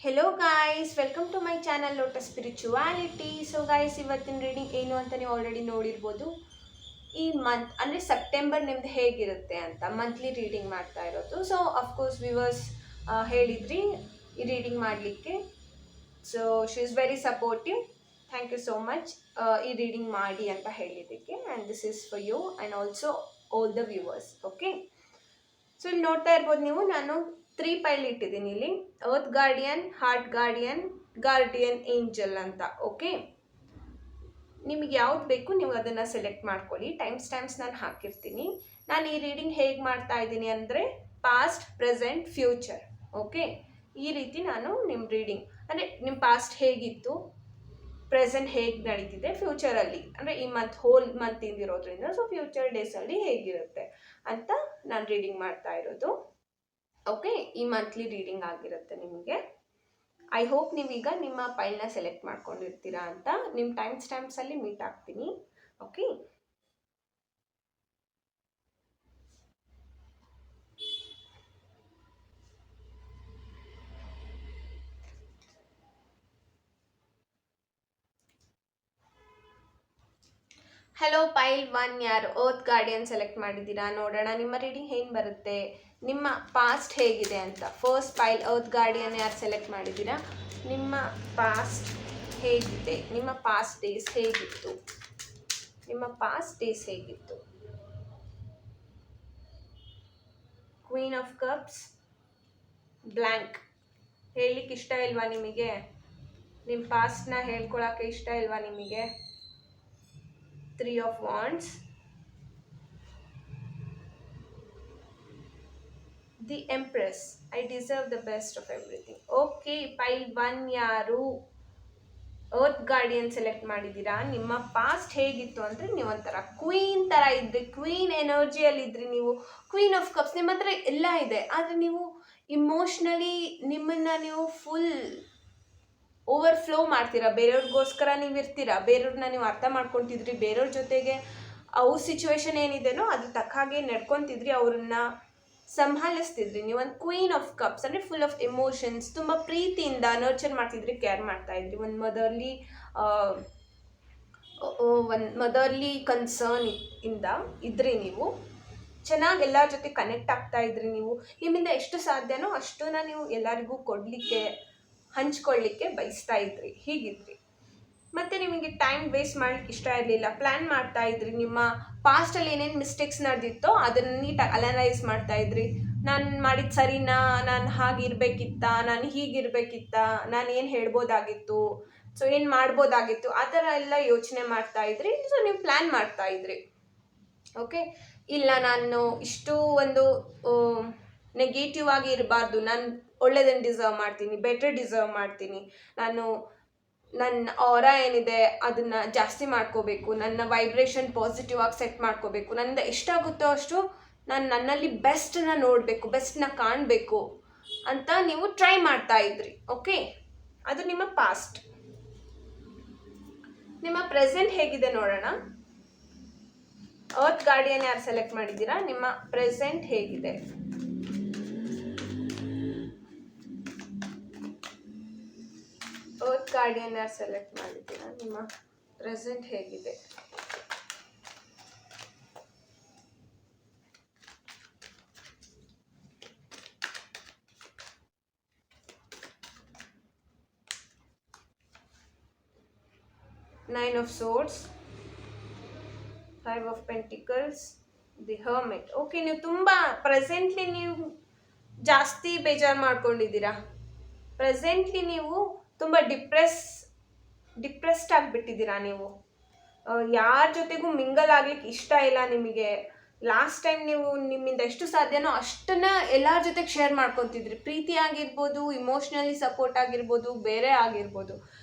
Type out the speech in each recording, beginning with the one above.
Hello guys, welcome to my channel lotus spirituality. So guys, ಇವತ್ತಿನ reading ಏನು ಅಂತ ನೀವು ಆಲ್ರೆಡಿ ನೋಡಿರ್ಬೋದು. ಈ ಮಂತ್ ಅಂದರೆ ಸೆಪ್ಟೆಂಬರ್ ನಿಮ್ದು ಹೇಗಿರುತ್ತೆ ಅಂತ ಮಂತ್ಲಿ ರೀಡಿಂಗ್ ಮಾಡ್ತಾ ಇರೋದು. ಸೊ ಅಫ್ಕೋರ್ಸ್ ವ್ಯೂವರ್ಸ್ ಹೇಳಿದ್ರಿ ಈ ರೀಡಿಂಗ್ ಮಾಡಲಿಕ್ಕೆ. So she is very supportive. Thank you so much ಈ ರೀಡಿಂಗ್ ಮಾಡಿ ಅಂತ ಹೇಳಿದ್ದಕ್ಕೆ. And this is for you and also all the viewers. Okay, so ಇಲ್ಲಿ ನೋಡ್ತಾ ಇರ್ಬೋದು ನೀವು, ನಾನು 3 ಪೈಲ್ ಇಟ್ಟಿದ್ದೀನಿ ಇಲ್ಲಿ. Earth guardian, heart guardian, guardian angel ಅಂತ. ಓಕೆ, ನಿಮಗೆ ಯಾವ್ದು ಬೇಕು ನೀವು ಅದನ್ನು ಸೆಲೆಕ್ಟ್ ಮಾಡ್ಕೊಳ್ಳಿ. ಟೈಮ್ಸ್ ನಾನು ಹಾಕಿರ್ತೀನಿ. ನಾನು ಈ ರೀಡಿಂಗ್ ಹೇಗೆ ಮಾಡ್ತಾ ಇದ್ದೀನಿ ಅಂದರೆ ಪಾಸ್ಟ್, ಪ್ರೆಸೆಂಟ್, ಫ್ಯೂಚರ್. ಓಕೆ, ಈ ರೀತಿ ನಾನು ನಿಮ್ಮ ರೀಡಿಂಗ್ ಅಂದರೆ ನಿಮ್ಮ ಪಾಸ್ಟ್ ಹೇಗಿತ್ತು, ಪ್ರೆಸೆಂಟ್ ಹೇಗೆ ನಡೀತಿದೆ, ಫ್ಯೂಚರಲ್ಲಿ ಅಂದರೆ ಈ ಹೋಲ್ ಮಂತ್ ಇಂದಿರೋದ್ರಿಂದ ಸೊ ಫ್ಯೂಚರ್ ಡೇಸಲ್ಲಿ ಹೇಗಿರುತ್ತೆ ಅಂತ ನಾನು ರೀಡಿಂಗ್ ಮಾಡ್ತಾ ಇರೋದು. ಓಕೆ, ಈ ಮಂತ್ಲಿ ರೀಡಿಂಗ್ ಆಗಿರುತ್ತೆ ನಿಮಗೆ. ಐ ಹೋಪ್ ನೀವೀಗ ನಿಮ್ಮ ಫೈಲ್ನ ಸೆಲೆಕ್ಟ್ ಮಾಡ್ಕೊಂಡಿರ್ತೀರಾ ಅಂತ. ನಿಮ್ಮ ಸ್ಟ್ಯಾಂಪ್ಸಲ್ಲಿ ಮೀಟ್ ಆಗ್ತೀನಿ. ಓಕೆ, ಹಲೋ ಪೈಲ್ 1 ಯಾರು ಅರ್ತ್ ಗಾರ್ಡಿಯನ್ ಸೆಲೆಕ್ಟ್ ಮಾಡಿದ್ದೀರಾ? ನೋಡೋಣ ನಿಮ್ಮ ರೀಡಿಂಗ್ ಏನು ಬರುತ್ತೆ, ನಿಮ್ಮ ಪಾಸ್ಟ್ ಹೇಗಿದೆ ಅಂತ. ಫಸ್ಟ್ ಪೈಲ್ ಅರ್ತ್ ಗಾರ್ಡಿಯನ್ ಯಾರು ಸೆಲೆಕ್ಟ್ ಮಾಡಿದ್ದೀರಾ? ನಿಮ್ಮ ಪಾಸ್ಟ್ ಹೇಗಿದೆ, ನಿಮ್ಮ ಪಾಸ್ಟ್ ಡೇಸ್ ಹೇಗಿತ್ತು, ನಿಮ್ಮ ಪಾಸ್ಟ್ ಡೇಸ್ ಹೇಗಿತ್ತು. Queen of cups, blank. ಹೇಳಲಿಕ್ಕೆ ಇಷ್ಟ ಇಲ್ವಾ ನಿಮಗೆ? ನಿಮ್ಮ ಪಾಸ್ಟ್ನ ಹೇಳ್ಕೊಳಕ್ಕೆ ಇಷ್ಟ ಇಲ್ವಾ ನಿಮಗೆ? 3 of wands, the empress, I deserve the best of everything. Okay, pile 1 ಯಾರು ಅರ್ತ್ ಗಾರ್ಡಿಯನ್ ಸೆಲೆಕ್ಟ್ ಮಾಡಿದ್ದೀರಾ? ನಿಮ್ಮ ಪಾಸ್ಟ್ ಹೇಗಿತ್ತು ಅಂದರೆ ನೀವೊಂಥರ ಕ್ವೀನ್ ಥರ ಇದ್ರಿ, ಕ್ವೀನ್ ಎನರ್ಜಿಯಲ್ಲಿ ಇದ್ರಿ ನೀವು. ಕ್ವೀನ್ ಆಫ್ ಕಪ್ಸ್, ನಿಮ್ಮ ಹತ್ರ ಎಲ್ಲ ಇದೆ, ಆದರೆ ನೀವು ಇಮೋಷ್ನಲಿ ನಿಮ್ಮನ್ನು ನೀವು ಫುಲ್ ಓವರ್ಫ್ಲೋ ಮಾಡ್ತೀರಾ. ಬೇರೆಯವ್ರಿಗೋಸ್ಕರ ನೀವು ಇರ್ತೀರಾ, ಬೇರೆಯವ್ರನ್ನ ನೀವು ಅರ್ಥ ಮಾಡ್ಕೊತಿದ್ರಿ, ಬೇರೆಯವ್ರ ಜೊತೆಗೆ ಅವ್ರ ಸಿಚುವೇಶನ್ ಏನಿದೆನೋ ಅದ್ರ ತಕ್ಕ ಹಾಗೆ ನಡ್ಕೊತಿದ್ರಿ, ಅವ್ರನ್ನ ಸಂಭಾಲಿಸ್ತಿದ್ರಿ. ನೀವು ಒಂದು ಕ್ವೀನ್ ಆಫ್ ಕಪ್ಸ್ ಅಂದರೆ ಫುಲ್ ಆಫ್ ಎಮೋಷನ್ಸ್, ತುಂಬ ಪ್ರೀತಿಯಿಂದ ನರ್ಚರ್ ಮಾಡ್ತಿದ್ರಿ, ಕೇರ್ ಮಾಡ್ತಾ ಇದ್ರಿ. ಒಂದು ಮದರ್ಲಿ ಕನ್ಸರ್ನ್ ಇಂದ ಇದ್ರಿ ನೀವು. ಚೆನ್ನಾಗಿ ಎಲ್ಲರ ಜೊತೆ ಕನೆಕ್ಟ್ ಆಗ್ತಾ ಇದ್ರಿ ನೀವು. ನಿಮ್ಮಿಂದ ಎಷ್ಟು ಸಾಧ್ಯನೋ ಅಷ್ಟನ್ನ ನೀವು ಎಲ್ಲರಿಗೂ ಕೊಡಲಿಕ್ಕೆ, ಹಂಚ್ಕೊಳ್ಳಿಕ್ಕೆ ಬಯಸ್ತಾ ಇದ್ರಿ, ಹೀಗಿದ್ರಿ. ಮತ್ತು ನಿಮಗೆ ಟೈಮ್ ವೇಸ್ಟ್ ಮಾಡಲಿಕ್ಕೆ ಇಷ್ಟ ಇರಲಿಲ್ಲ, ಪ್ಲ್ಯಾನ್ ಮಾಡ್ತಾ ಇದ್ರಿ. ನಿಮ್ಮ ಪಾಸ್ಟಲ್ಲಿ ಏನೇನು ಮಿಸ್ಟೇಕ್ಸ್ ನಡೆದಿತ್ತೋ ಅದನ್ನು ನೀಟಾಗಿ ಅನಲೈಸ್ ಮಾಡ್ತಾ ಇದ್ರಿ. ನಾನು ಮಾಡಿದ ಸರಿನಾ, ನಾನು ಹಾಗಿರ್ಬೇಕಿತ್ತ, ನಾನು ಹೀಗಿರ್ಬೇಕಿತ್ತ, ನಾನು ಏನು ಹೇಳ್ಬೋದಾಗಿತ್ತು, ಸೊ ಏನು ಮಾಡ್ಬೋದಾಗಿತ್ತು, ಆ ಥರ ಎಲ್ಲ ಯೋಚನೆ ಮಾಡ್ತಾ ಇದ್ರಿ. ಸೊ ನೀವು ಪ್ಲ್ಯಾನ್ ಮಾಡ್ತಾ ಇದ್ರಿ. ಓಕೆ, ಇಲ್ಲ ನಾನು ಇಷ್ಟು ಒಂದು ನೆಗೆಟಿವ್ ಆಗಿ ಇರಬಾರ್ದು, ನಾನು ಒಳ್ಳೆಯದನ್ನು ಡಿಸರ್ವ್ ಮಾಡ್ತೀನಿ, ಬೆಟರ್ ಡಿಸರ್ವ್ ಮಾಡ್ತೀನಿ, ನಾನು ನನ್ನ ಆರಾ ಏನಿದೆ ಅದನ್ನು ಜಾಸ್ತಿ ಮಾಡ್ಕೋಬೇಕು, ನನ್ನ ವೈಬ್ರೇಷನ್ ಪಾಸಿಟಿವ್ ಆಗಿ ಸೆಟ್ ಮಾಡ್ಕೋಬೇಕು, ನನ್ನಿಂದ ಎಷ್ಟಾಗುತ್ತೋ ಅಷ್ಟು ನಾನು ನನ್ನಲ್ಲಿ ಬೆಸ್ಟನ್ನ ನೋಡಬೇಕು, ಬೆಸ್ಟನ್ನ ಕಾಣಬೇಕು ಅಂತ ನೀವು ಟ್ರೈ ಮಾಡ್ತಾ ಇದ್ರಿ. ಓಕೆ, ಅದು ನಿಮ್ಮ ಪಾಸ್ಟ್. ನಿಮ್ಮ ಪ್ರೆಸೆಂಟ್ ಹೇಗಿದೆ ನೋಡೋಣ. ಅರ್ತ್ ಗಾರ್ಡಿಯನ್ ಯಾರು ಸೆಲೆಕ್ಟ್ ಮಾಡಿದ್ದೀರಾ? ನಿಮ್ಮ ಪ್ರೆಸೆಂಟ್ ಹೇಗಿದೆ? ಅರ್ತ್ ಗಾರ್ಡಿಯನ್ ಯಾರು ಸೆಲೆಕ್ಟ್ ಮಾಡಿದ್ದೀರಾ? ನಿಮ್ಮ ಪ್ರೆಸೆಂಟ್ ಹೇಗಿದೆ? Nine of swords, 5 of Pentacles, the Hermit. Okay, ನೀವು ತುಂಬ ಪ್ರೆಸೆಂಟ್ಲಿ ನೀವು ಜಾಸ್ತಿ ಬೇಜಾರು ಮಾಡ್ಕೊಂಡಿದ್ದೀರಾ. ಪ್ರೆಸೆಂಟ್ಲಿ ನೀವು ತುಂಬ ಡಿಪ್ರೆಸ್ಡ್ ಆಗಿಬಿಟ್ಟಿದ್ದೀರಾ. ನೀವು ಯಾರ ಜೊತೆಗೂ ಮಿಂಗಲ್ ಆಗ್ಲಿಕ್ಕೆ ಇಷ್ಟ ಇಲ್ಲ ನಿಮಗೆ. ಲಾಸ್ಟ್ ಟೈಮ್ ನೀವು ನಿಮ್ಮಿಂದ ಎಷ್ಟು ಸಾಧ್ಯನೋ ಅಷ್ಟನ್ನ ಎಲ್ಲರ ಜೊತೆಗೆ ಶೇರ್ ಮಾಡ್ಕೊತಿದ್ರಿ. ಪ್ರೀತಿ ಆಗಿರ್ಬೋದು, ಇಮೋಷ್ನಲಿ ಸಪೋರ್ಟ್ ಆಗಿರ್ಬೋದು, ಬೇರೆ ಆಗಿರ್ಬೋದು,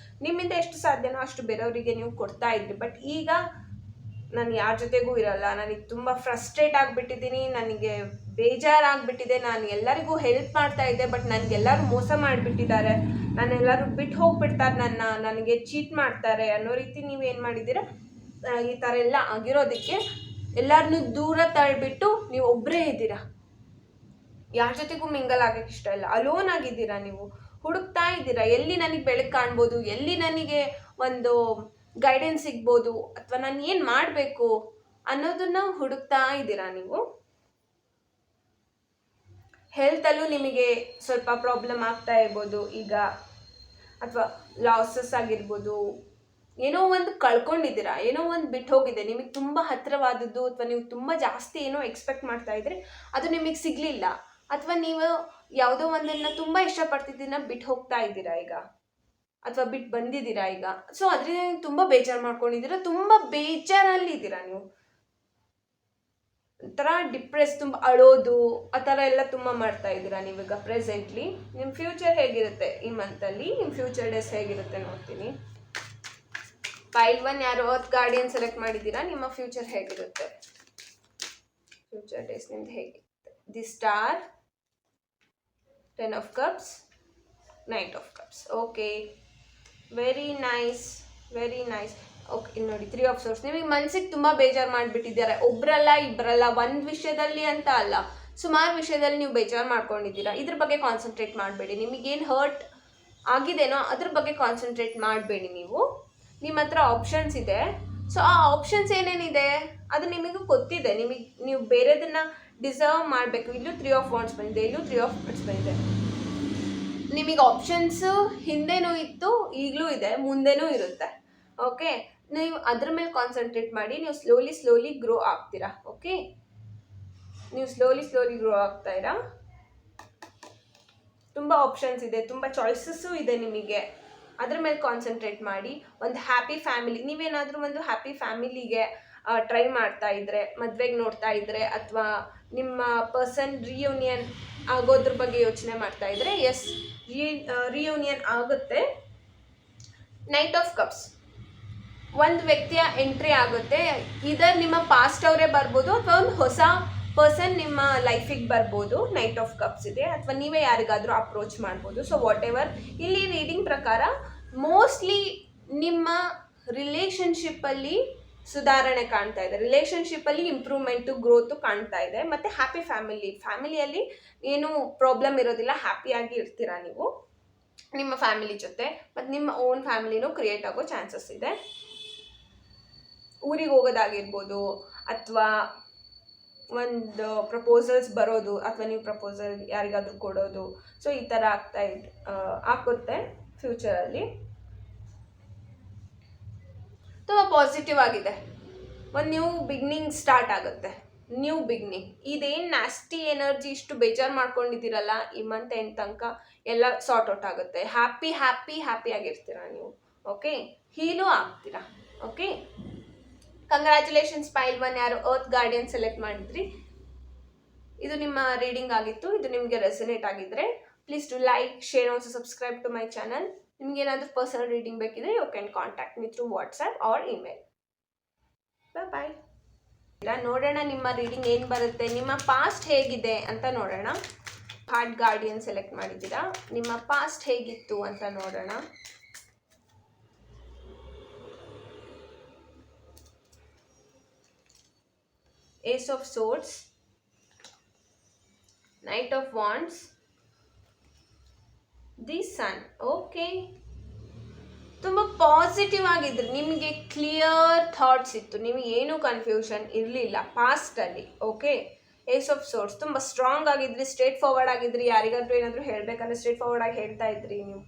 ನಿಮ್ಮಿಂದ ಎಷ್ಟು ಸಾಧ್ಯನೋ ಅಷ್ಟು ಬೇರೆಯವರಿಗೆ ನೀವು ಕೊಡ್ತಾ ಇದ್ರಿ. ಬಟ್ ಈಗ ನಾನು ಯಾರ ಜೊತೆಗೂ ಇರಲ್ಲ, ನನಗೆ ತುಂಬ ಫ್ರಸ್ಟ್ರೇಟ್ ಆಗಿಬಿಟ್ಟಿದ್ದೀನಿ, ನನಗೆ ಬೇಜಾರಾಗಿಬಿಟ್ಟಿದೆ, ನಾನು ಎಲ್ಲರಿಗೂ ಹೆಲ್ಪ್ ಮಾಡ್ತಾ ಇದ್ದೆ, ಬಟ್ ನನಗೆಲ್ಲರೂ ಮೋಸ ಮಾಡಿಬಿಟ್ಟಿದ್ದಾರೆ, ನಾನೆಲ್ಲರೂ ಬಿಟ್ಟು ಹೋಗ್ಬಿಡ್ತಾರೆ, ನನಗೆ ಚೀಟ್ ಮಾಡ್ತಾರೆ ಅನ್ನೋ ರೀತಿ ನೀವೇನು ಮಾಡಿದ್ದೀರಾ, ಈ ಥರ ಎಲ್ಲ ಆಗಿರೋದಕ್ಕೆ ಎಲ್ಲರನ್ನೂ ದೂರ ತಳ್ಳಿಬಿಟ್ಟು ನೀವು ಒಬ್ಬರೇ ಇದ್ದೀರಾ. ಯಾರ ಜೊತೆಗೂ ಮಿಂಗಲ್ ಆಗೋಕ್ಕೆ ಇಷ್ಟ ಇಲ್ಲ, ಅಲೋನ್ ಆಗಿದ್ದೀರಾ ನೀವು. ಹುಡುಕ್ತಾ ಇದ್ದೀರಾ, ಎಲ್ಲಿ ನನಗೆ ಬೆಳಕು ಕಾಣ್ಬೋದು, ಎಲ್ಲಿ ನನಗೆ ಒಂದು ಗೈಡೆನ್ಸ್ ಸಿಗ್ಬೋದು, ಅಥವಾ ನಾನು ಏನು ಮಾಡಬೇಕು ಅನ್ನೋದನ್ನ ಹುಡುಕ್ತಾ ಇದ್ದೀರಾ ನೀವು. ಹೆಲ್ತಲ್ಲೂ ನಿಮಗೆ ಸ್ವಲ್ಪ ಪ್ರಾಬ್ಲಮ್ ಆಗ್ತಾ ಇರ್ಬೋದು ಈಗ, ಅಥವಾ ಲಾಸಸ್ ಆಗಿರ್ಬೋದು, ಏನೋ ಒಂದು ಕಳ್ಕೊಂಡಿದ್ದೀರಾ, ಏನೋ ಒಂದು ಬಿಟ್ಟು ಹೋಗಿದೆ, ನಿಮಗೆ ತುಂಬ ಹತ್ತಿರವಾದದ್ದು, ಅಥವಾ ನೀವು ತುಂಬ ಜಾಸ್ತಿ ಏನೋ ಎಕ್ಸ್ಪೆಕ್ಟ್ ಮಾಡ್ತಾ ಇದ್ರೆ ಅದು ನಿಮಗೆ ಸಿಗಲಿಲ್ಲ, ಅಥವಾ ನೀವು ಯಾವುದೋ ಒಂದನ್ನು ತುಂಬ ಇಷ್ಟಪಡ್ತಿದ್ದನ್ನ ಬಿಟ್ಟು ಹೋಗ್ತಾ ಇದ್ದೀರಾ ಈಗ, ಅಥವಾ ಬಿಟ್ಟು ಬಂದಿದ್ದೀರಾ ಈಗ. ಸೊ ಅದರಿಂದ ನೀವು ತುಂಬ ಬೇಜಾರು ಮಾಡ್ಕೊಂಡಿದ್ದೀರಾ, ತುಂಬ ಬೇಜಾರಲ್ಲಿದ್ದೀರಾ ನೀವು, ಒಂಥರ ಡಿಪ್ರೆಸ್, ತುಂಬ ಅಳೋದು ಆ ಥರ ಎಲ್ಲ ತುಂಬ ಮಾಡ್ತಾ ಇದ್ದೀರಾ ನೀವೀಗ ಪ್ರೆಸೆಂಟ್ಲಿ. ನಿಮ್ಮ ಫ್ಯೂಚರ್ ಹೇಗಿರುತ್ತೆ ಈ ಮಂತಲ್ಲಿ, ನಿಮ್ಮ ಫ್ಯೂಚರ್ ಡೇಸ್ ಹೇಗಿರುತ್ತೆ ನೋಡ್ತೀನಿ. ಫೈಲ್ 1 ಯಾರು ಅರ್ತ್ ಗಾರ್ಡಿಯನ್ ಸೆಲೆಕ್ಟ್ ಮಾಡಿದ್ದೀರಾ, ನಿಮ್ಮ ಫ್ಯೂಚರ್ ಹೇಗಿರುತ್ತೆ, ಫ್ಯೂಚರ್ ಡೇಸ್ ನಿಮ್ದು ಹೇಗಿರುತ್ತೆ. The star, 10 of cups, night of cups. Okay, very nice, very nice. Okay, ಇಲ್ಲಿ ನೋಡಿ 3 ಆಫ್ ಸೋರ್ಸ್. ನಿಮಗೆ ಮನಸ್ಸಿಗೆ ತುಂಬ ಬೇಜಾರು ಮಾಡಿಬಿಟ್ಟಿದ್ದಾರೆ, ಒಬ್ಬರಲ್ಲ ಇಬ್ಬರಲ್ಲ, ಒಂದು ವಿಷಯದಲ್ಲಿ ಅಂತ ಅಲ್ಲ, ಸುಮಾರು ವಿಷಯದಲ್ಲಿ ನೀವು ಬೇಜಾರು ಮಾಡ್ಕೊಂಡಿದ್ದೀರಾ. ಇದ್ರ ಬಗ್ಗೆ ಕಾನ್ಸಂಟ್ರೇಟ್ ಮಾಡಬೇಡಿ, ನಿಮಗೇನು ಹರ್ಟ್ ಆಗಿದೆನೋ ಅದ್ರ ಬಗ್ಗೆ ಕಾನ್ಸಂಟ್ರೇಟ್ ಮಾಡಬೇಡಿ ನೀವು. ನಿಮ್ಮ ಹತ್ರ ಆಪ್ಷನ್ಸ್ ಇದೆ, ಸೊ ಆ ಆಪ್ಷನ್ಸ್ ಏನೇನಿದೆ ಅದು ನಿಮಗೂ ಗೊತ್ತಿದೆ, ನೀವು ಬೇರೆದನ್ನ ಡಿಸರ್ವ್ ಮಾಡಬೇಕು. ಇಲ್ಲೂ 3 ಆಫ್ ವಾಂಡ್ಸ್ ಬಂದಿದೆ, ಇಲ್ಲೂ 3 ಆಫ್ ವಾಂಡ್ಸ್ ಬಂದಿದೆ. ನಿಮಗೆ ಆಪ್ಷನ್ಸು ಹಿಂದೆನೂ ಇತ್ತು, ಈಗಲೂ ಇದೆ, ಮುಂದೆನೂ ಇರುತ್ತೆ. ಓಕೆ, ನೀವು ಅದ್ರ ಮೇಲೆ ಕಾನ್ಸಂಟ್ರೇಟ್ ಮಾಡಿ, ನೀವು ಸ್ಲೋಲಿ ಗ್ರೋ ಆಗ್ತೀರಾ. ಓಕೆ, ನೀವು ಸ್ಲೋಲಿ ಗ್ರೋ ಆಗ್ತಾಯಿರಾ. ತುಂಬ ಆಪ್ಷನ್ಸ್ ಇದೆ, ತುಂಬ ಚಾಯ್ಸಸ್ಸು ಇದೆ ನಿಮಗೆ, ಅದ್ರ ಮೇಲೆ ಕಾನ್ಸಂಟ್ರೇಟ್ ಮಾಡಿ. ಒಂದು ಹ್ಯಾಪಿ ಫ್ಯಾಮಿಲಿ, ನೀವೇನಾದರೂ ಒಂದು ಹ್ಯಾಪಿ ಫ್ಯಾಮಿಲಿಗೆ ಟ್ರೈ ಮಾಡ್ತಾ ಇದ್ರೆ, ಮದುವೆಗೆ ನೋಡ್ತಾ ಇದ್ರೆ, ಅಥವಾ ನಿಮ್ಮ ಪರ್ಸನ್ ರಿಯೂನಿಯನ್ ಆಗೋದ್ರ ಬಗ್ಗೆ ಯೋಚನೆ ಮಾಡ್ತಾ ಇದ್ರೆ, ಎಸ್, ರಿಯೂನಿಯನ್ ಆಗುತ್ತೆ. ನೈಟ್ ಆಫ್ ಕಪ್ಸ್, ಒಂದು ವ್ಯಕ್ತಿಯ ಎಂಟ್ರಿ ಆಗುತ್ತೆ, ಇದರ್ ನಿಮ್ಮ ಪಾಸ್ಟ್ ಅವರೇ ಬರ್ಬೋದು, ಅಥವಾ ಒಂದು ಹೊಸ ಪರ್ಸನ್ ನಿಮ್ಮ ಲೈಫಿಗೆ ಬರ್ಬೋದು. ನೈಟ್ ಆಫ್ ಕಪ್ಸ್ ಇದೆ, ಅಥವಾ ನೀವೇ ಯಾರಿಗಾದರೂ ಅಪ್ರೋಚ್ ಮಾಡ್ಬೋದು. ಸೊ ವಾಟ್ ಎವರ್, ಇಲ್ಲಿ ರೀಡಿಂಗ್ ಪ್ರಕಾರ ಮೋಸ್ಟ್ಲಿ ನಿಮ್ಮ ರಿಲೇಷನ್ಶಿಪ್ಪಲ್ಲಿ ಸುಧಾರಣೆ ಕಾಣ್ತಾ ಇದೆ, ರಿಲೇಷನ್ಶಿಪ್ಪಲ್ಲಿ ಇಂಪ್ರೂವ್ಮೆಂಟು, ಗ್ರೋತು ಕಾಣ್ತಾ ಇದೆ. ಮತ್ತು ಹ್ಯಾಪಿ ಫ್ಯಾಮಿಲಿಯಲ್ಲಿ ಏನೂ ಪ್ರಾಬ್ಲಮ್ ಇರೋದಿಲ್ಲ, ಹ್ಯಾಪಿಯಾಗಿ ಇರ್ತೀರಾ ನೀವು ನಿಮ್ಮ ಫ್ಯಾಮಿಲಿ ಜೊತೆ. ಮತ್ತು ನಿಮ್ಮ ಓನ್ ಫ್ಯಾಮಿಲಿನೂ ಕ್ರಿಯೇಟ್ ಆಗೋ ಚಾನ್ಸಸ್ ಇದೆ. ಊರಿಗೆ ಹೋಗೋದಾಗಿರ್ಬೋದು, ಅಥವಾ ಒಂದು ಪ್ರಪೋಸಲ್ಸ್ ಬರೋದು, ಅಥವಾ ನೀವು ಪ್ರಪೋಸಲ್ ಯಾರಿಗಾದರೂ ಕೊಡೋದು, ಸೊ ಈ ಥರ ಆಗುತ್ತೆ ಫ್ಯೂಚರಲ್ಲಿ. ತುಂಬ ಪಾಸಿಟಿವ್ ಆಗಿದೆ, ಒಂದು ನ್ಯೂ ಬಿಗ್ನಿಂಗ್ ಸ್ಟಾರ್ಟ್ ಆಗುತ್ತೆ, ನ್ಯೂ ಬಿಗ್ನಿಂಗ್. ಇದೇನು ನ್ಯಾಸ್ಟಿ ಎನರ್ಜಿ ಇಷ್ಟು ಬೇಜಾರು ಮಾಡ್ಕೊಂಡಿದ್ದೀರಲ್ಲ, ಈ ಮಂತ್ ಎಂಡ್ ತನಕ ಎಲ್ಲ ಸಾರ್ಟ್ ಔಟ್ ಆಗುತ್ತೆ. ಹ್ಯಾಪಿಯಾಗಿರ್ತೀರ ನೀವು. ಓಕೆ, ಹೀಲೂ ಆಗ್ತೀರಾ. Okay, congratulations. ಫೈಲ್ 1 ಯಾರು ಅರ್ತ್ ಗಾರ್ಡಿಯನ್ ಸೆಲೆಕ್ಟ್ ಮಾಡಿದ್ರಿ, ಇದು ನಿಮ್ಮ ರೀಡಿಂಗ್ ಆಗಿತ್ತು. ಇದು ನಿಮಗೆ ರೆಸನೇಟ್ ಆಗಿದ್ರೆ please to like, share, also subscribe to my channel. ನಿಮಗೇನಾದರೂ ಪರ್ಸನಲ್ ರೀಡಿಂಗ್ ಬೇಕಿದ್ರೆ you can contact me through WhatsApp or email. Bye. ನೋಡೋಣ ನಿಮ್ಮ ರೀಡಿಂಗ್ ಏನು ಬರುತ್ತೆ, ನಿಮ್ಮ ಪಾಸ್ಟ್ ಹೇಗಿದೆ ಅಂತ ನೋಡೋಣ. ಹಾರ್ಟ್ ಗಾರ್ಡಿಯನ್ ಸೆಲೆಕ್ಟ್ ಮಾಡಿದ್ದೀರಾ, ನಿಮ್ಮ ಪಾಸ್ಟ್ ಹೇಗಿತ್ತು ಅಂತ ನೋಡೋಣ. Ace of swords, knight of wands, the sun. Okay, ತುಂಬ ಪಾಸಿಟಿವ್ ಆಗಿದ್ರಿ, ನಿಮಗೆ ಕ್ಲಿಯರ್ ಥಾಟ್ಸ್ ಇತ್ತು, ನಿಮಗೆ ಏನೂ ಕನ್ಫ್ಯೂಷನ್ ಇರಲಿಲ್ಲ ಪಾಸ್ಟಲ್ಲಿ. ಓಕೆ, ಏಸ್ ಆಫ್ ಸೋರ್ಸ್, ತುಂಬ ಸ್ಟ್ರಾಂಗ್ ಆಗಿದ್ರಿ, ಸ್ಟ್ರೇಟ್ ಫಾರ್ವರ್ಡ್ ಆಗಿದ್ರಿ. ಯಾರಿಗಾದ್ರೂ ಏನಾದರೂ ಹೇಳಬೇಕಂದ್ರೆ ಸ್ಟ್ರೇಟ್ ಫಾರ್ವರ್ಡ್ ಆಗಿ ಹೇಳ್ತಾ ಇದ್ರಿ, ನೀವು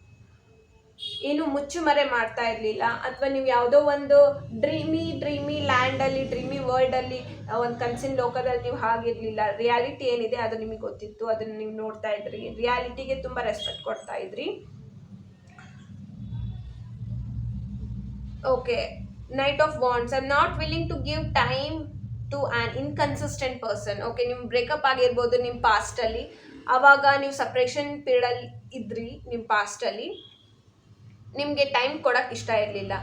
ಏನು ಮುಚ್ಚುಮರೆ ಮಾಡ್ತಾ ಇರಲಿಲ್ಲ. ಅಥವಾ ನೀವು ಯಾವುದೋ ಒಂದು ಡ್ರೀಮಿ ಲ್ಯಾಂಡಲ್ಲಿ, ಡ್ರೀಮಿ ವರ್ಲ್ಡಲ್ಲಿ, ಒಂದು ಕನಸಿನ ಲೋಕದಲ್ಲಿ ನೀವು ಹಾಗಿರಲಿಲ್ಲ. ರಿಯಾಲಿಟಿ ಏನಿದೆ ಅದು ನಿಮಗೆ ಗೊತ್ತಿತ್ತು, ಅದನ್ನು ನೀವು ನೋಡ್ತಾ ಇದ್ರಿ, ರಿಯಾಲಿಟಿಗೆ ತುಂಬ ರೆಸ್ಪೆಕ್ಟ್ ಕೊಡ್ತಾ ಇದ್ರಿ. Okay, knight of wands, I am not willing to give time to an inconsistent person. Okay, ನಿಮ್ಮ ಬ್ರೇಕಪ್ ಆಗಿರ್ಬೋದು ನಿಮ್ಮ ಪಾಸ್ಟಲ್ಲಿ, ಆವಾಗ ನೀವು ಸಪ್ರೇಷನ್ ಪೀರಿಯಡಲ್ಲಿ ಇದ್ರಿ ನಿಮ್ಮ ಪಾಸ್ಟಲ್ಲಿ, ನಿಮಗೆ ಟೈಮ್ ಕೊಡೋಕ್ಕೆ ಇಷ್ಟ ಇರಲಿಲ್ಲ.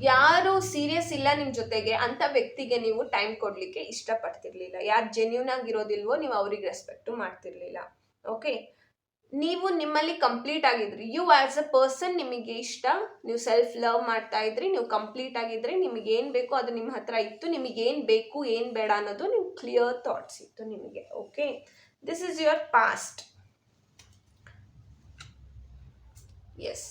ಯಾರು ಸೀರಿಯಸ್ ಇಲ್ಲ ನಿಮ್ಮ ಜೊತೆಗೆ ಅಂಥ ವ್ಯಕ್ತಿಗೆ ನೀವು ಟೈಮ್ ಕೊಡಲಿಕ್ಕೆ ಇಷ್ಟಪಡ್ತಿರ್ಲಿಲ್ಲ. ಯಾರು ಜೆನ್ಯೂನ್ ಆಗಿರೋದಿಲ್ವೋ ನೀವು ಅವ್ರಿಗೆ ರೆಸ್ಪೆಕ್ಟು ಮಾಡ್ತಿರ್ಲಿಲ್ಲ. ಓಕೆ, ನೀವು ನಿಮ್ಮಲ್ಲಿ ಕಂಪ್ಲೀಟ್ ಆಗಿದ್ರಿ, ಯು ಆ್ಯಸ್ ಅ ಪರ್ಸನ್ ನಿಮಗೆ ಇಷ್ಟ, ನೀವು ಸೆಲ್ಫ್ ಲವ್ ಮಾಡ್ತಾ ಇದ್ರಿ, ನೀವು ಕಂಪ್ಲೀಟ್ ಆಗಿದ್ರಿ, ನಿಮಗೇನು ಬೇಕು ಅದು ನಿಮ್ಮ ಹತ್ರ ಇತ್ತು, ನಿಮಗೇನು ಬೇಕು ಏನು ಬೇಡ ಅನ್ನೋದು ನಿಮ್ಮ ಕ್ಲಿಯರ್ ಥಾಟ್ಸ್ ಇತ್ತು ನಿಮಗೆ. Okay, this is your past. Yes,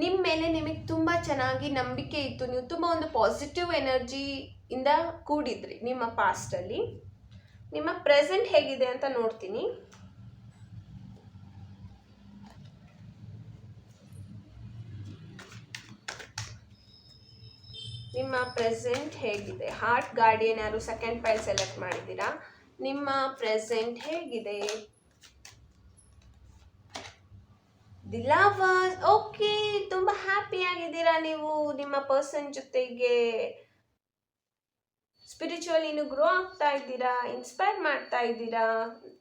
ನಿಮ್ಮ ಮೇಲೆ ನಿಮಗೆ ತುಂಬ ಚೆನ್ನಾಗಿ ನಂಬಿಕೆ ಇತ್ತು, ನೀವು ತುಂಬ ಒಂದು ಪಾಸಿಟಿವ್ ಎನರ್ಜಿಯಿಂದ ಕೂಡಿದ್ರಿ ನಿಮ್ಮ ಪಾಸ್ಟಲ್ಲಿ. ನಿಮ್ಮ ಪ್ರೆಸೆಂಟ್ ಹೇಗಿದೆ ಅಂತ ನೋಡ್ತೀನಿ. ನಿಮ್ಮ ಪ್ರೆಸೆಂಟ್ ಹೇಗಿದೆ? ಹಾರ್ಟ್ ಗಾರ್ಡಿಯನ್ ಯಾರು ಸೆಕೆಂಡ್ ಪೈಲ್ ಸೆಲೆಕ್ಟ್ ಮಾಡಿದ್ದೀರಾ? ನಿಮ್ಮ ಪ್ರೆಸೆಂಟ್ ಹೇಗಿದೆ? The lovers. ಓಕೆ, ತುಂಬ ಹ್ಯಾಪಿ ಆಗಿದ್ದೀರಾ ನೀವು ನಿಮ್ಮ ಪರ್ಸನ್ ಜೊತೆಗೆ. ಸ್ಪಿರಿಚುವಲಿ ನೀವು ಗ್ರೋ ಆಗ್ತಾ ಇದ್ದೀರಾ, ಇನ್ಸ್ಪೈರ್ ಮಾಡ್ತಾ ಇದ್ದೀರಾ.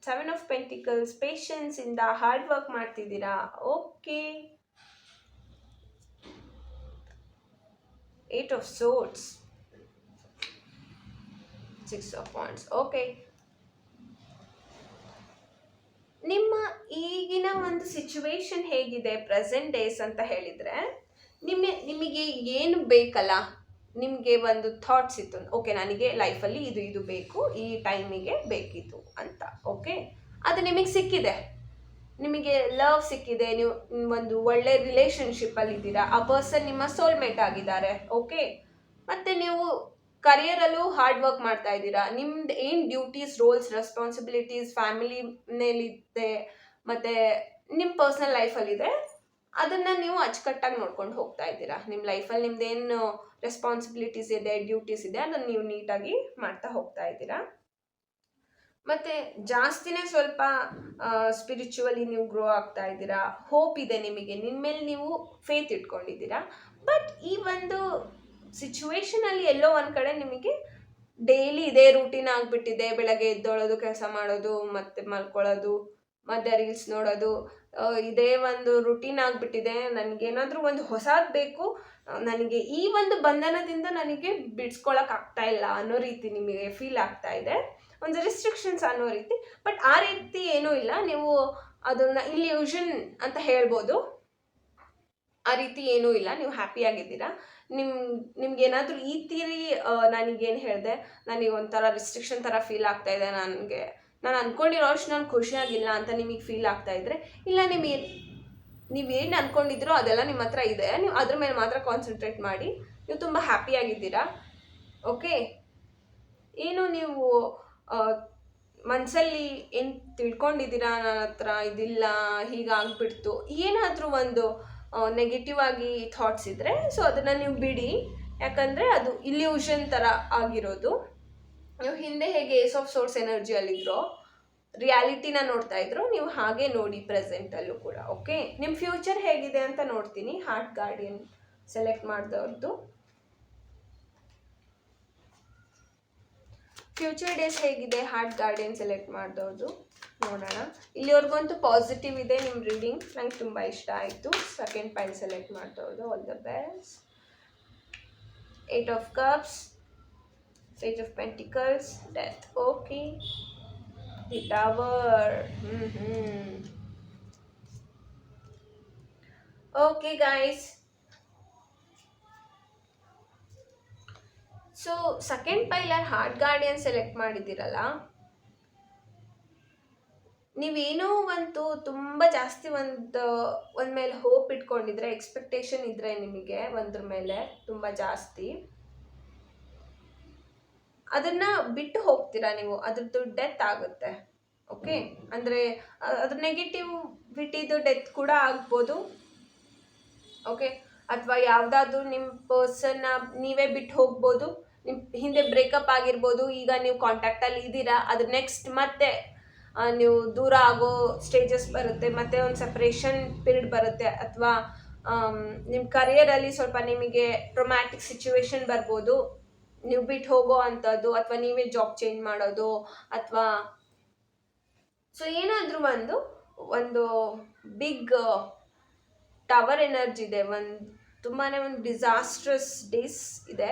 7 ಆಫ್ ಪೆಂಟಿಕಲ್ಸ್, ಪೇಷನ್ಸ್ ಇಂದ ಹಾರ್ಡ್ ವರ್ಕ್ ಮಾಡ್ತಿದ್ದೀರಾ. Okay, 8 of swords, 6 of wands. Okay, ನಿಮ್ಮ ಈಗಿನ ಒಂದು ಸಿಚುವೇಶನ್ ಹೇಗಿದೆ ಪ್ರೆಸೆಂಟ್ ಡೇಸ್ ಅಂತ ಹೇಳಿದರೆ, ನಿಮಗೆ ಏನು ಬೇಕಲ್ಲ, ನಿಮಗೆ ಒಂದು ಥಾಟ್ಸ್ ಇತ್ತು, ಓಕೆ ನನಗೆ ಲೈಫಲ್ಲಿ ಇದು ಬೇಕು, ಈ ಟೈಮಿಗೆ ಬೇಕಿತ್ತು ಅಂತ. ಓಕೆ, ಅದು ನಿಮಗೆ ಸಿಕ್ಕಿದೆ. ನಿಮಗೆ ಲವ್ ಸಿಕ್ಕಿದೆ, ನೀವು ಒಂದು ಒಳ್ಳೆ ರಿಲೇಷನ್ಶಿಪ್ಪಲ್ಲಿ ಇದ್ದೀರಾ, ಆ ಪರ್ಸನ್ ನಿಮ್ಮ ಸೋಲ್ಮೇಟ್ ಆಗಿದ್ದಾರೆ. ಓಕೆ, ಮತ್ತು ನೀವು ಕರಿಯರಲ್ಲೂ ಹಾರ್ಡ್ ವರ್ಕ್ ಮಾಡ್ತಾ ಇದ್ದೀರಾ. ನಿಮ್ದು ಏನು ಡ್ಯೂಟೀಸ್, ರೋಲ್ಸ್, ರೆಸ್ಪಾನ್ಸಿಬಿಲಿಟೀಸ್ ಫ್ಯಾಮಿಲಿ ಮೇಲಿದೆ ಮತ್ತು ನಿಮ್ಮ ಪರ್ಸ್ನಲ್ ಲೈಫಲ್ಲಿದೆ, ಅದನ್ನು ನೀವು ಅಚ್ಚುಕಟ್ಟಾಗಿ ನೋಡ್ಕೊಂಡು ಹೋಗ್ತಾ ಇದ್ದೀರಾ. ನಿಮ್ಮ ಲೈಫಲ್ಲಿ ನಿಮ್ದೇನು ರೆಸ್ಪಾನ್ಸಿಬಿಲಿಟೀಸ್ ಇದೆ, ಡ್ಯೂಟೀಸ್ ಇದೆ, ಅದನ್ನು ನೀವು ನೀಟಾಗಿ ಮಾಡ್ತಾ ಹೋಗ್ತಾ ಇದ್ದೀರಾ. ಮತ್ತು ಜಾಸ್ತಿನೇ ಸ್ವಲ್ಪ ಸ್ಪಿರಿಚುವಲಿ ನೀವು ಗ್ರೋ ಆಗ್ತಾ ಇದ್ದೀರಾ. ಹೋಪ್ ಇದೆ ನಿಮಗೆ, ನಿಮ್ಮ ಮೇಲೆ ನೀವು ಫೇತ್ ಇಟ್ಕೊಂಡಿದ್ದೀರಾ. ಬಟ್ ಈ ಒಂದು ಸಿಚುವೇಶನಲ್ಲಿ ಎಲ್ಲೋ ಒಂದು ಕಡೆ ನಿಮಗೆ ಡೈಲಿ ಇದೇ ರೂಟೀನ್ ಆಗಿಬಿಟ್ಟಿದೆ. ಬೆಳಗ್ಗೆ ಎದ್ದೊಳೋದು, ಕೆಲಸ ಮಾಡೋದು, ಮತ್ತು ಮಲ್ಕೊಳ್ಳೋದು, ಮತ್ತೆ ರೀಲ್ಸ್ ನೋಡೋದು, ಇದೇ ಒಂದು ರುಟೀನ್ ಆಗಿಬಿಟ್ಟಿದೆ. ನನಗೇನಾದರೂ ಒಂದು ಹೊಸದು ಬೇಕು, ನನಗೆ ಈ ಒಂದು ಬಂಧನದಿಂದ ನನಗೆ ಬಿಡಿಸ್ಕೊಳಕ್ಕಾಗ್ತಾ ಇಲ್ಲ ಅನ್ನೋ ರೀತಿ ನಿಮಗೆ ಫೀಲ್ ಆಗ್ತಾ ಇದೆ, ಒಂದು ರಿಸ್ಟ್ರಿಕ್ಷನ್ಸ್ ಅನ್ನೋ ರೀತಿ. ಬಟ್ ಆ ರೀತಿ ಏನೂ ಇಲ್ಲ, ನೀವು ಅದನ್ನು ಇಲ್ಯೂಷನ್ ಅಂತ ಹೇಳ್ಬೋದು. ಆ ರೀತಿ ಏನೂ ಇಲ್ಲ, ನೀವು ಹ್ಯಾಪಿಯಾಗಿದ್ದೀರಾ. ನಿಮ್ಗೇನಾದರೂ ಈ ತೀರಿ ನನಗೇನು ಹೇಳಿದೆ, ನನಗೆ ಒಂಥರ ರಿಸ್ಟ್ರಿಕ್ಷನ್ ಥರ ಫೀಲ್ ಆಗ್ತಾ ಇದೆ, ನಾನು ಅಂದ್ಕೊಂಡಿರೋ ಅಷ್ಟು ನಾನು ಖುಷಿಯಾಗಿಲ್ಲ ಅಂತ ನಿಮಗೆ ಫೀಲ್ ಆಗ್ತಾ ಇದ್ರೆ, ಇಲ್ಲ ನೀವೇನು ಅಂದ್ಕೊಂಡಿದ್ರೋ ಅದೆಲ್ಲ ನಿಮ್ಮ ಹತ್ರ ಇದೆ, ನೀವು ಅದ್ರ ಮೇಲೆ ಮಾತ್ರ ಕಾನ್ಸಂಟ್ರೇಟ್ ಮಾಡಿ, ನೀವು ತುಂಬ ಹ್ಯಾಪಿಯಾಗಿದ್ದೀರಾ. ಓಕೆ, ಏನು ನೀವು ಮನಸ್ಸಲ್ಲಿ ಏನು ತಿಳ್ಕೊಂಡಿದ್ದೀರಾ, ನನ್ನ ಹತ್ರ ಇದಿಲ್ಲ, ಹೀಗಾಗ್ಬಿಡ್ತು, ಏನಾದರೂ ಒಂದು ನೆಗೆಟಿವ್ ಆಗಿ ಥಾಟ್ಸ್ ಇದ್ದರೆ, ಸೊ ಅದನ್ನು ನೀವು ಬಿಡಿ. ಯಾಕಂದರೆ ಅದು ಇಲ್ಯೂಷನ್ ಥರ ಆಗಿರೋದು. ನೀವು ಹಿಂದೆ ಹೇಗೆ ಏಸ್ ಆಫ್ ಸೋರ್ಸ್ ಎನರ್ಜಿಯಲ್ಲಿದ್ರೋ, ರಿಯಾಲಿಟಿನ ನೋಡ್ತಾ ಇದ್ರು, ನೀವು ಹಾಗೆ ನೋಡಿ ಪ್ರೆಸೆಂಟಲ್ಲೂ ಕೂಡ. ಓಕೆ, ನಿಮ್ಮ ಫ್ಯೂಚರ್ ಹೇಗಿದೆ ಅಂತ ನೋಡ್ತೀನಿ. ಹಾರ್ಟ್ ಗಾರ್ಡಿಯನ್ ಸೆಲೆಕ್ಟ್ ಮಾಡಿದವ್ರದ್ದು ಫ್ಯೂಚರ್ ಡೇಸ್ ಹೇಗಿದೆ, ಹಾರ್ಟ್ ಗಾರ್ಡಿಯನ್ ಸೆಲೆಕ್ಟ್ ಮಾಡಿದವ್ರದ್ದು ನೋಡೋಣ. ಇಲ್ಲಿವರೆಗಂತೂ ಪಾಸಿಟಿವ್ ಇದೆ ನಿಮ್ಮ ರೀಡಿಂಗ್, ನಂಗೆ ತುಂಬ ಇಷ್ಟ ಆಯಿತು. ಸೆಕೆಂಡ್ ಪೈಲ್ ಸೆಲೆಕ್ಟ್ ಮಾಡಿದವ್ರದ್ದು all the best. 8 of cups, Page of Pentacles, Death. Okay, the Tower. Okay guys, so second ಪೈಲರ್ ಹಾರ್ಟ್ ಗಾರ್ಡಿಯನ್ ಸೆಲೆಕ್ಟ್ ಮಾಡಿದ್ದೀರಲ್ಲ, ನೀವೇನೋ ಒಂದು ತುಂಬ ಜಾಸ್ತಿ ಒಂದ್ ಮೇಲೆ ಹೋಪ್ ಇಟ್ಕೊಂಡಿದ್ರೆ, ಎಕ್ಸ್ಪೆಕ್ಟೇಷನ್ ಇದ್ರೆ ನಿಮಗೆ ಒಂದ್ರ ಮೇಲೆ ತುಂಬ ಜಾಸ್ತಿ, ಅದನ್ನ ಬಿಟ್ಟು ಹೋಗ್ತೀರಾ ನೀವು, ಅದ್ರದ್ದು ಡೆತ್ ಆಗುತ್ತೆ. ಓಕೆ, ಅಂದರೆ ಅದ್ರ ನೆಗೆಟಿವಿಟಿದು ಡೆತ್ ಕೂಡ ಆಗ್ಬೋದು. ಓಕೆ, ಅಥವಾ ಯಾವುದಾದ್ರೂ ನಿಮ್ಮ ಪರ್ಸನ್ನ ನೀವೇ ಬಿಟ್ಟು ಹೋಗ್ಬೋದು, ನಿಮ್ಮ ಹಿಂದೆ ಬ್ರೇಕಪ್ ಆಗಿರ್ಬೋದು, ಈಗ ನೀವು ಕಾಂಟ್ಯಾಕ್ಟಲ್ಲಿ ಇದ್ದೀರಾ, ಅದು ನೆಕ್ಸ್ಟ್ ಮತ್ತೆ ನೀವು ದೂರ ಆಗೋ ಸ್ಟೇಜಸ್ ಬರುತ್ತೆ, ಮತ್ತೆ ಒಂದು ಸಪ್ರೇಷನ್ ಪೀರಿಯಡ್ ಬರುತ್ತೆ, ಅಥವಾ ನಿಮ್ಮ ಕರಿಯರಲ್ಲಿ ಸ್ವಲ್ಪ ನಿಮಗೆ ಟ್ರೊಮ್ಯಾಟಿಕ್ ಸಿಚುವೇಶನ್ ಬರ್ಬೋದು, ನೀವು ಬಿಟ್ಟು ಹೋಗೋ ಅಂಥದ್ದು, ಅಥವಾ ನೀವೇ ಜಾಬ್ ಚೇಂಜ್ ಮಾಡೋದು, ಅಥವಾ ಸೊ ಏನಾದರೂ ಒಂದು ಬಿಗ್ ಟವರ್ ಎನರ್ಜಿ ಇದೆ, ತುಂಬಾ ಒಂದು ಡಿಸಾಸ್ಟ್ರಸ್ ಡೇಸ್ ಇದೆ.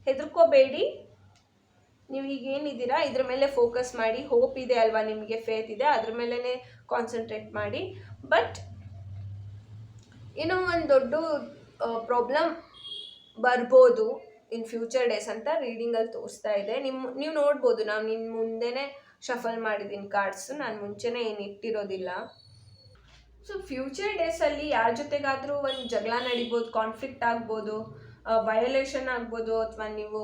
ಹೆದರ್ಕೋಬೇಡಿ, ನೀವು ಈಗೇನಿದ್ದೀರಾ ಇದ್ರ ಮೇಲೆ ಫೋಕಸ್ ಮಾಡಿ. ಹೋಪ್ ಇದೆ ಅಲ್ವಾ ನಿಮಗೆ, ಫೇತ್ ಇದೆ, ಅದ್ರ ಮೇಲೇ ಕಾನ್ಸಂಟ್ರೇಟ್ ಮಾಡಿ. ಬಟ್ ಏನೋ ಒಂದು ದೊಡ್ಡ ಪ್ರಾಬ್ಲಮ್ ಬರ್ಬೋದು ಇನ್ ಫ್ಯೂಚರ್ ಡೇಸ್ ಅಂತ ರೀಡಿಂಗಲ್ಲಿ ತೋರಿಸ್ತಾ ಇದೆ. ನೀವು ನೋಡ್ಬೋದು, ನಾನು ನಿಮ್ಮ ಮುಂದೆನೇ ಶಫಲ್ ಮಾಡಿದ್ದೀನಿ ಕಾರ್ಡ್ಸು, ನಾನು ಮುಂಚೆನೇ ಏನು ಇಟ್ಟಿರೋದಿಲ್ಲ. ಸೊ ಫ್ಯೂಚರ್ ಡೇಸಲ್ಲಿ ಯಾರ ಜೊತೆಗಾದರೂ ಒಂದು ಜಗಳ ನಡಿಬೋದು, ಕಾನ್ಫ್ಲಿಕ್ಟ್ ಆಗ್ಬೋದು, ವಯೋಲೇಷನ್ ಆಗ್ಬೋದು, ಅಥವಾ ನೀವು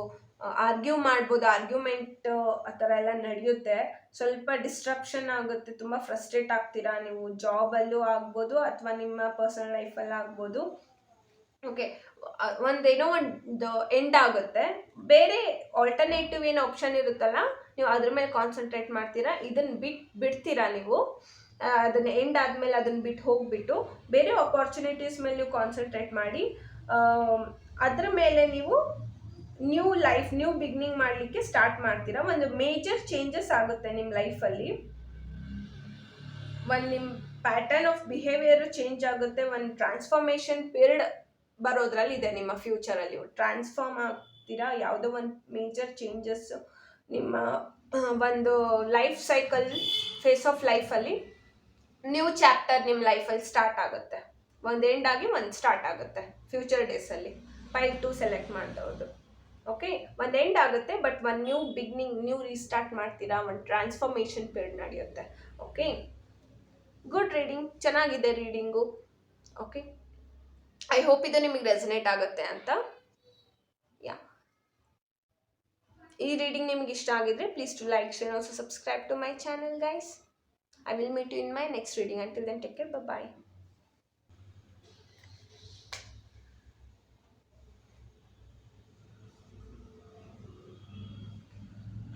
ಆರ್ಗ್ಯೂ ಮಾಡ್ಬೋದು, ಆರ್ಗ್ಯುಮೆಂಟ್ ಆ ಥರ ಎಲ್ಲ ನಡೆಯುತ್ತೆ. ಸ್ವಲ್ಪ ಡಿಸ್ಟ್ರಪ್ಷನ್ ಆಗುತ್ತೆ, ತುಂಬ ಫ್ರಸ್ಟ್ರೇಟ್ ಆಗ್ತೀರಾ ನೀವು, ಜಾಬಲ್ಲೂ ಆಗ್ಬೋದು ಅಥವಾ ನಿಮ್ಮ ಪರ್ಸನಲ್ ಲೈಫಲ್ಲಿ ಆಗ್ಬೋದು. ಓಕೆ, ಒಂದೇನೋ ಒಂದು ಎಂಡ್ ಆಗುತ್ತೆ. ಬೇರೆ ಆಲ್ಟರ್ನೇಟಿವ್ ಏನು ಆಪ್ಷನ್ ಇರುತ್ತಲ್ಲ, ನೀವು ಅದ್ರ ಮೇಲೆ ಕಾನ್ಸಂಟ್ರೇಟ್ ಮಾಡ್ತೀರಾ. ಇದನ್ನು ಬಿಡ್ತೀರಾ ನೀವು, ಅದನ್ನು ಎಂಡ್ ಆದಮೇಲೆ ಅದನ್ನು ಬಿಟ್ಟು ಹೋಗ್ಬಿಟ್ಟು ಬೇರೆ ಆಪರ್ಚುನಿಟೀಸ್ ಮೇಲೆ ನೀವು ಕಾನ್ಸಂಟ್ರೇಟ್ ಮಾಡಿ. ಅದ್ರ ಮೇಲೆ ನೀವು ನ್ಯೂ ಬಿಗ್ನಿಂಗ್ ಮಾಡಲಿಕ್ಕೆ ಸ್ಟಾರ್ಟ್ ಮಾಡ್ತೀರಾ. ಒಂದು ಮೇಜರ್ ಚೇಂಜಸ್ ಆಗುತ್ತೆ ನಿಮ್ಮ ಲೈಫಲ್ಲಿ. ಒಂದು ನಿಮ್ಮ ಪ್ಯಾಟರ್ನ್ ಆಫ್ ಬಿಹೇವಿಯರ್ ಚೇಂಜ್ ಆಗುತ್ತೆ. ಒಂದು ಟ್ರಾನ್ಸ್ಫಾರ್ಮೇಷನ್ ಪೀರಿಯಡ್ ಬರೋದ್ರಲ್ಲಿ ಇದೆ ನಿಮ್ಮ ಫ್ಯೂಚರಲ್ಲಿ. ಟ್ರಾನ್ಸ್ಫಾರ್ಮ್ ಆಗ್ತೀರಾ, ಯಾವುದೋ ಒಂದು ಮೇಜರ್ ಚೇಂಜಸ್ ನಿಮ್ಮ ಒಂದು ಲೈಫ್ ಸೈಕಲ್ ಫೇಸ್ ಆಫ್ ಲೈಫಲ್ಲಿ ನ್ಯೂ ಚಾಪ್ಟರ್ ನಿಮ್ಮ ಲೈಫಲ್ಲಿ ಸ್ಟಾರ್ಟ್ ಆಗುತ್ತೆ. ಒಂದು ಎಂಡ್ ಆಗಿ ಒಂದು ಸ್ಟಾರ್ಟ್ ಆಗುತ್ತೆ ಫ್ಯೂಚರ್ ಡೇಸಲ್ಲಿ. ಪೈಲ್ 2 ಸೆಲೆಕ್ಟ್ ಮಾಡಿದವ್ರದ್ದು. ಓಕೆ, ಒಂದು ಎಂಡ್ ಆಗುತ್ತೆ, ಬಟ್ ಒಂದು ನ್ಯೂ ಬಿಗ್ನಿಂಗ್, ನ್ಯೂ ರೀಸ್ಟಾರ್ಟ್ ಮಾಡ್ತೀರಾ. ಒಂದು ಟ್ರಾನ್ಸ್ಫಾರ್ಮೇಷನ್ ಪೀರಿಯಡ್ ನಡೆಯುತ್ತೆ. ಓಕೆ, ಗುಡ್ ರೀಡಿಂಗ್, ಚೆನ್ನಾಗಿದೆ ರೀಡಿಂಗು. ಓಕೆ, ಐ ಹೋಪ್ ಇದು ನಿಮಗೆ ರೆಸನೇಟ್ ಆಗುತ್ತೆ ಅಂತ. ಯಾ, ಈ ರೀಡಿಂಗ್ ನಿಮ್ಗೆ ಇಷ್ಟ ಆಗಿದ್ರೆ please to like, share, also subscribe to my channel guys. I will meet you in my next reading. Until then, take care. Bye-bye.